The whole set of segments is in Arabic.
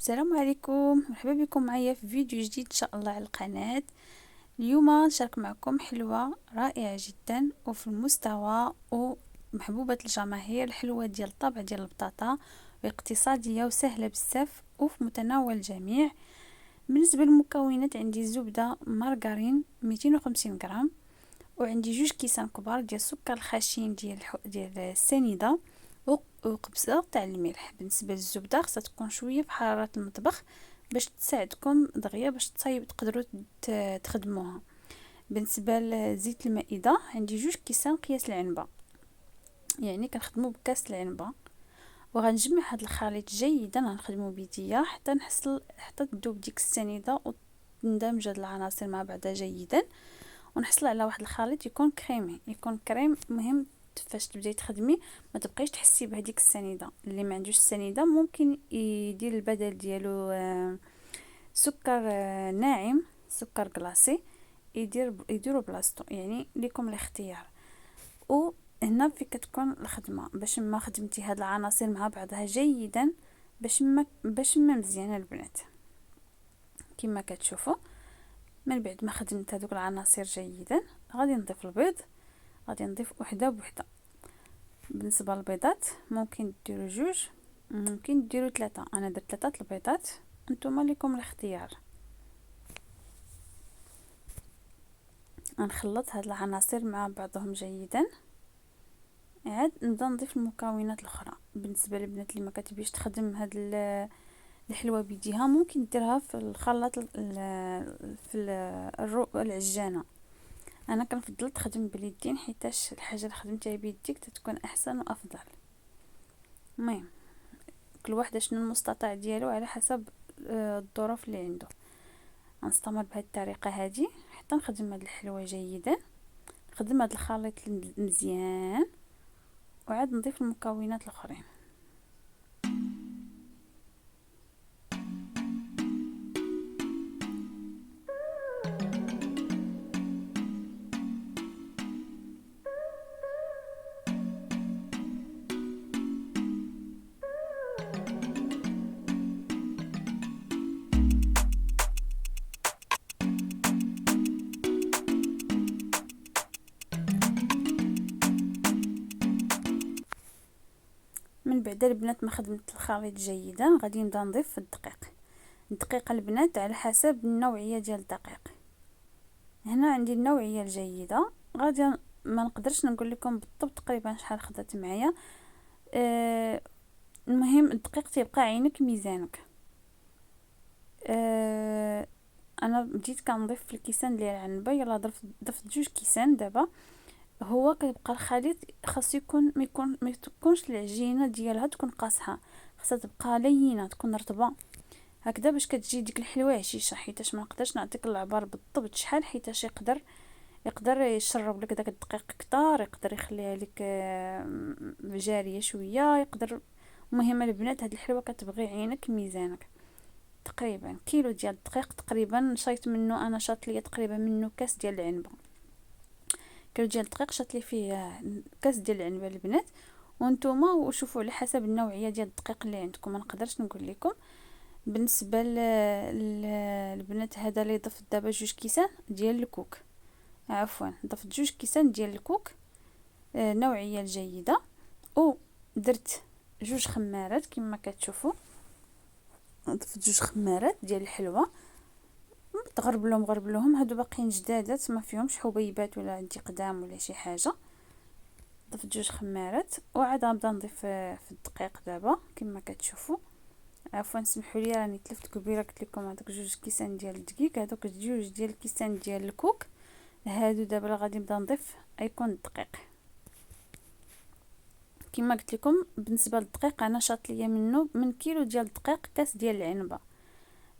السلام عليكم، مرحبا بكم معايا في فيديو جديد ان شاء الله على القناة. اليوم نشارك معكم حلوة رائعة جدا وفي المستوى ومحبوبة الجماهير. الحلوة ديال الطبع ديال البطاطا واقتصادية وسهلة بزاف وفي متناول الجميع. بالنسبة للمكونات عندي زبدة مارغرين 250 غرام، وعندي 2 كيسان كبار ديال السكر الخشن ديال السنيدة وقبصه تاع الملح. بالنسبه للزبده خصها تكون شويه بحراره المطبخ باش تساعدكم دغيا باش تقدروا تخدموها. بالنسبه لزيت المائده عندي 2 كيسان قياس العنبه، يعني كنخدموا بكاس العنبه. وغنجمع هذا الخليط جيدا، غنخدموا بيديا حتى تذوب ديك السنيده وتندمج هاد العناصر مع بعضها جيدا، ونحصل على واحد الخليط يكون كريمي، يكون كريم. مهم فاش تبداي تخدمي ما تبقايش تحسي بهذيك السنيده. اللي ما عندوش السنيده ممكن يدير البدل ديالو سكر ناعم، سكر كلاصي يديروا بلاصتو، يعني ليكم الاختيار. وهنا في كتكون الخدمه باش ما خدمتي هاد العناصر مع بعضها جيدا باش ما مزيانه البنات كما كتشوفوا. من بعد ما خدمت هذوك العناصر جيدا غادي نضيف البيض، غادي نضيف وحده بوحده. بالنسبه للبيضات ممكن ديروا 2، ممكن ديروا 3. انا درت 3 البيضات، انتم لكم الاختيار. نخلط هاد العناصر مع بعضهم جيدا، عاد نبدا نضيف المكونات الاخرى. بالنسبه للبنات اللي ما كتبيش تخدم هاد الحلوه بيديها ممكن ديرها في الخلاط في العجانه. انا كنفضل تخدم باليدين حيتاش الحاجه اللي خدمتها بيديك تتكون احسن وافضل. المهم كل واحد شنو المستطاع ديالو على حسب الظروف اللي عنده. غنستمر بهذه الطريقه هذه حتى نخدم هذه الحلوه جيدا، نخدم هذا الخليط مزيان وعاد نضيف المكونات الاخرين. من بعد البنات ما خدمت الخليط جيدا غادي نبدا نضيف الدقيق البنات على حسب النوعيه ديال الدقيق. هنا عندي النوعيه الجيده، غادي ما نقدرش نقول لكم بالضبط تقريبا شحال خدات معايا. المهم الدقيق تيبقى عينك ميزانك. انا بديت كنضيف في الكيسان ديال العنبه، يلا ضفت 2 كيسان. دابا هو كيبقى الخليط خاصو يكون ما تكونش العجينه ديالها تكون قاصحه، خاصها تبقى لينه تكون رطبه هكذا باش كتجي ديك الحلوه هشيشه. حيتاش ما نقدرش نعطيك العبار بالضبط شحال، حيتاش يقدر يشرب لك داك الدقيق كتار، يقدر يخليها لك جاريه شويه، يقدر. المهم البنات هاد الحلوه كتبغي عينك ميزانك. تقريبا كيلو ديال الدقيق تقريبا شيت منه، انا شاط ليا تقريبا منه كاس ديال العنبه. كيلو ديال الدقيق شاط لي فيه كاس ديال العنبه البنات. وانتوما وشوفوا على حسب النوعيه ديال الدقيق اللي عندكم، ما نقدرش نقول لكم. بالنسبه للبنات هذا اللي ضفت دابا 2 كيسان ديال الكوك، عفوا ضفت 2 كيسان ديال الكوك نوعيه الجيده. ودرت 2 خمارات كما كتشوفوا، ضفت 2 خمارات ديال الحلوه. غربلهم هادو باقيين جدادات ما فيهمش حبيبات ولا عندي قدام ولا شي حاجه. ضفت 2 خمارات وعاد غنبدا نضيف في الدقيق دابا كما كتشوفوا. عفوا سمحوا لي راني تلفت كبيره، قلت لكم هذوك 2 كيسان ديال الدقيق، هذوك 2 ديال الكيسان ديال الكوك. هادو دابا غادي نبدا نضيف يكون الدقيق كما قلت لكم. بالنسبه للدقيق انا شاط ليا منه من كيلو ديال الدقيق كاس ديال العنبه.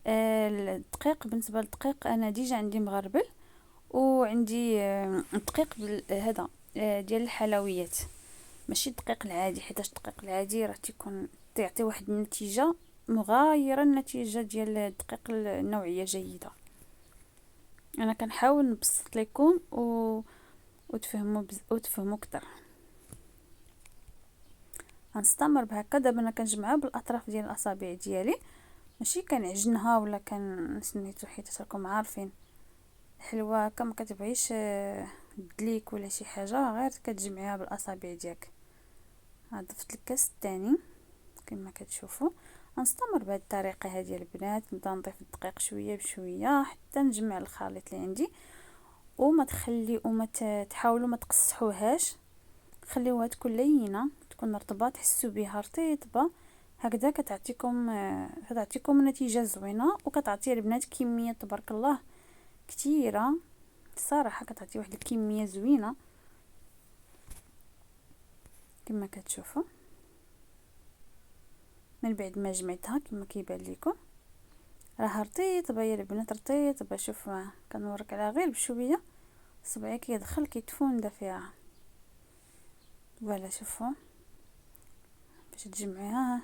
الدقيق بالنسبه للدقيق انا ديجا عندي مغربل، وعندي دقيق هذا ديال الحلويات، ماشي الدقيق العادي، حيت الدقيق العادي راه تيكون تعطي واحد النتيجه مغايره النتيجه ديال الدقيق النوعيه جيده. انا كنحاول نبسط لكم وتفهموا اكثر. غنستمر بهكا. دابا انا كنجمعها بالاطراف ديال الاصابع ديالي ماشي كنعجنها ولا سميتو، حيت راكم عارفين الحلوه هكا ما كتبغيش تدليك ولا شي حاجه، غير كتجمعيها بالاصابع ديالك. ضفت الكاس الثاني كما كتشوفوا. غنستمر بهذه الطريقه هذه البنات، نبدا نضيف الدقيق شويه بشويه حتى نجمع الخليط اللي عندي. وما تخلي وما تحاولوا ما تقصحوهاش، خليوها تكون لينه، تكون رطبه، تحسوا بها رطيبه هكذا. كتعطيكم نتيجه زوينه، وكتعطي البنات كميه تبارك الله كثيره الصراحه، كتعطي واحد الكميه زوينه كما كتشوفوا. من بعد ما جمعتها كما كيبان لكم راه رطيبه يا البنات، رطيبه. شوف كنوريك عليها غير بشويه، صبعي كيدخل كيتفون فيها. فوالا شوفوا باش تجمعيها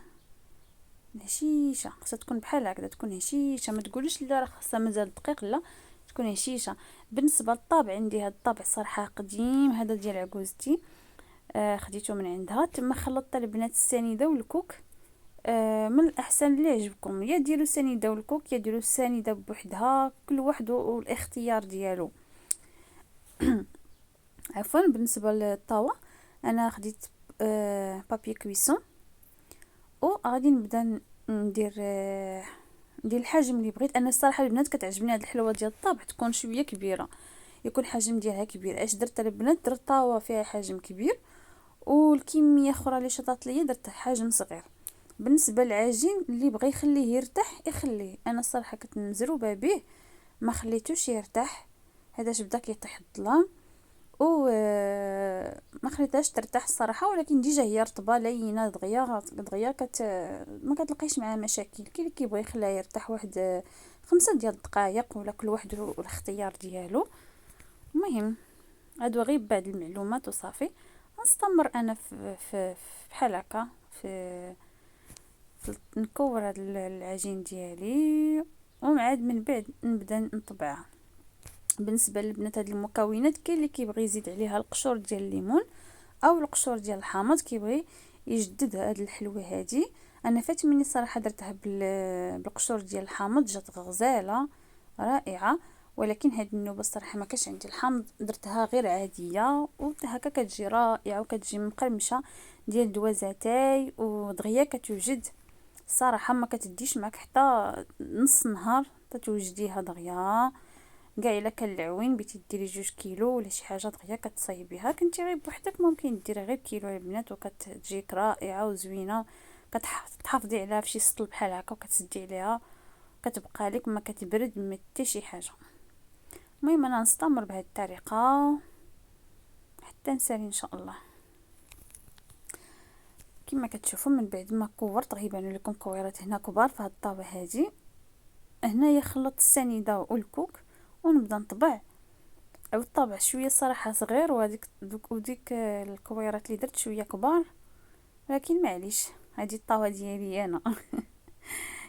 هشيشه، خاصها تكون بحال هكذا، تكون هشيشه. ما تقوليش لا راه خاصها مازال دقيق، لا، تكون هشيشه. بالنسبه للطابع، عندي هذا الطابع صراحه قديم، هذا ديال عكوزتي، خديته من عندها. تما خلطت البنات السنيده والكوك. من الاحسن اللي يعجبكم، يا ديروا السنيده والكوك يا ديروا السنيده بوحدها، كل واحد والاختيار ديالو. عفوا. بالنسبه للطاوه انا خديت بابي كويسون، وغادي نبدا ندير الحجم اللي بغيت انا. الصراحه البنات كتعجبني هاد الحلوه ديال الطابع تكون شويه كبيره، يكون الحجم ديالها كبير. اش درت البنات؟ درت طاوه فيها حجم كبير، والكميه اخرى اللي شطات ليا درت حجم صغير. بالنسبه للعجين اللي بغى يخليه يرتاح يخليه، انا الصراحه كنت مزروبه به ما خليتوش يرتاح، هذاش بدا كيطيح الظلام، و ما خليتهاش ترتاح الصراحه. ولكن ديجا هي رطبه لينه دغيا دغيا ما كتلقيش معها مشاكل. كي اللي كيبغي يخليها يرتاح واحد 5 ديال الدقائق، ولا كل واحد والاختيار ديالو. المهم هادو غير بعض المعلومات وصافي. نستمر انا في بحال هكا في نكور هاد العجين ديالي، ومعاد من بعد نبدا نطبعها. بالنسبه للبنات هاد المكونات كاين اللي كيبغي يزيد عليها القشور ديال الليمون او القشور ديال الحامض، كيبغي يجدد هاد الحلوه هادي. انا فات مني صراحه درتها بالقشور ديال الحامض، جات غزاله رائعه. ولكن هاد النوبه الصراحه ما كانش عندي الحامض، درتها غير عاديه وهكا كتجي رائعه وكتجي مقرمشه ديال دوازاتاي ودغيا كتوجد. الصراحه ما كتديش معك حتى نص نهار تتوجديها دغيا. كاع الا كان العوين بغيتي ديري 2 كيلو ولا شي حاجه دغيا كتصايبيها. كنتي غير بوحدك ممكن ديري غير كيلو البنات وكتجيك رائعه وزوينه. كتحافظي عليها فشي سطل بحال هكا وكتسدي عليها، كتبقى لك ما كتبرد ما حتى شي حاجه. المهم انا نستمر بهذه الطريقه حتى نسالي ان شاء الله. كما كتشوفوا من بعد ما كورت غيبانوا لكم كويرات هنا كبار في هاد الطابه هذه. هنايا خلطت السنيده والكوك ونبدا نطبع. الطابع شويه صراحه صغير، وديك الكويرات اللي درت شويه كبار، لكن معليش هذه الطاوه ديالي انا.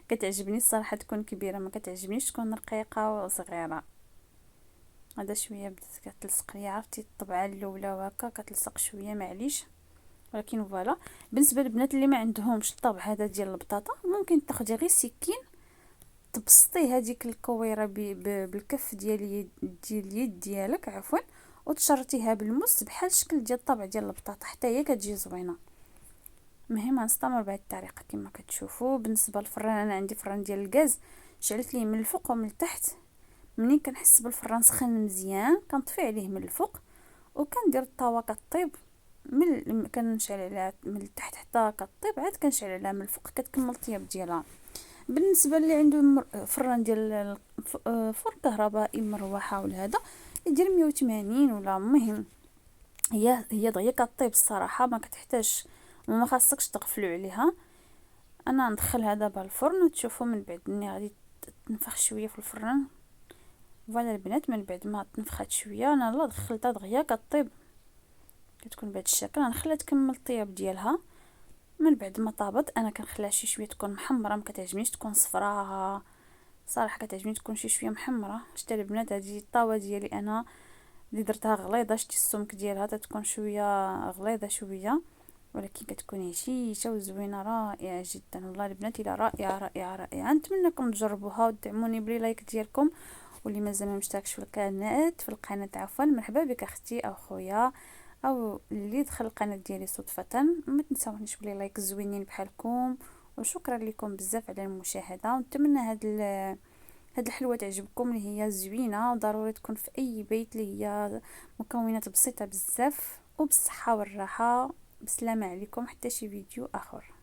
كتعجبني الصراحه تكون كبيره، ما كتعجبنيش تكون رقيقه وصغيره. هذا شويه بدات كتلصق لي، عرفتي الطبعه الاولى وهكا كتلصق شويه معليش. ولكن فوالا. بالنسبه للبنات اللي ما عندهمش الطابع هذا ديال البطاطا، ممكن تاخدي غير سكين تبسطي هذيك الكويره بالكف ديال اليد ديالك عفوا، وتشرطيها بالمس بحال الشكل ديال الطابع ديال البطاطا حتى هي كتجي زوينه. المهم غنستمر بهذه الطريقه كما كتشوفوا. بالنسبه للفران انا عندي فران ديال الغاز، شعلت ليه من الفوق ومن التحت. منين كنحس بالفران سخن مزيان كنطفي عليه من الفوق وكندير الطاوه كطيب، كنشعل عليها من التحت حتى كطيب، عاد كنشعل عليها من الفوق كتكمل الطياب ديالها. بالنسبه اللي عنده فران ديال فرن كهربائي مروحه ولا هذا يدير 180 ولا. المهم هي دغيا كطيب الصراحه، ما كتحتاج وما خاصكش تغفلوا عليها. انا ندخلها دابا الفرن وتشوفوا من بعد اني غادي تنفخ شويه في الفران. فوالا البنات من بعد ما تنفخات شويه انا لا دخلتها دغيا كطيب، كتكون بهذا الشكل. غنخليها تكمل الطياب ديالها. من بعد ما طابت انا كنخليها شي شويه تكون محمره، ما كتعجبنيش تكون صفراء صراحه، كتعجبني تكون شي شويه محمره. شتي البنات هذه الطاوه ديالي انا اللي درتها غليظه، شتي السمك ديالها تتكون شويه غليظه شويه، ولكن كتكون هشيشه وزوينه رائعه جدا. والله البنات الى رائعه رائعه رائعه. نتمنىكم تجربوها وتدعموني بلي لايك ديالكم. واللي مازال ما مشتركش في القناه عفوا، مرحبا بك اختي او خويا او اللي دخل القناه ديالي صدفه. ما تنساونيش بلي لايك زوينين بحالكم. وشكرا لكم بزاف على المشاهده، ونتمنى هاد الحلوه تعجبكم، اللي هي زوينه وضروري تكون في اي بيت، اللي هي مكونات بسيطه بزاف وبالصحه والراحه. بسلامه عليكم حتى شي فيديو اخر.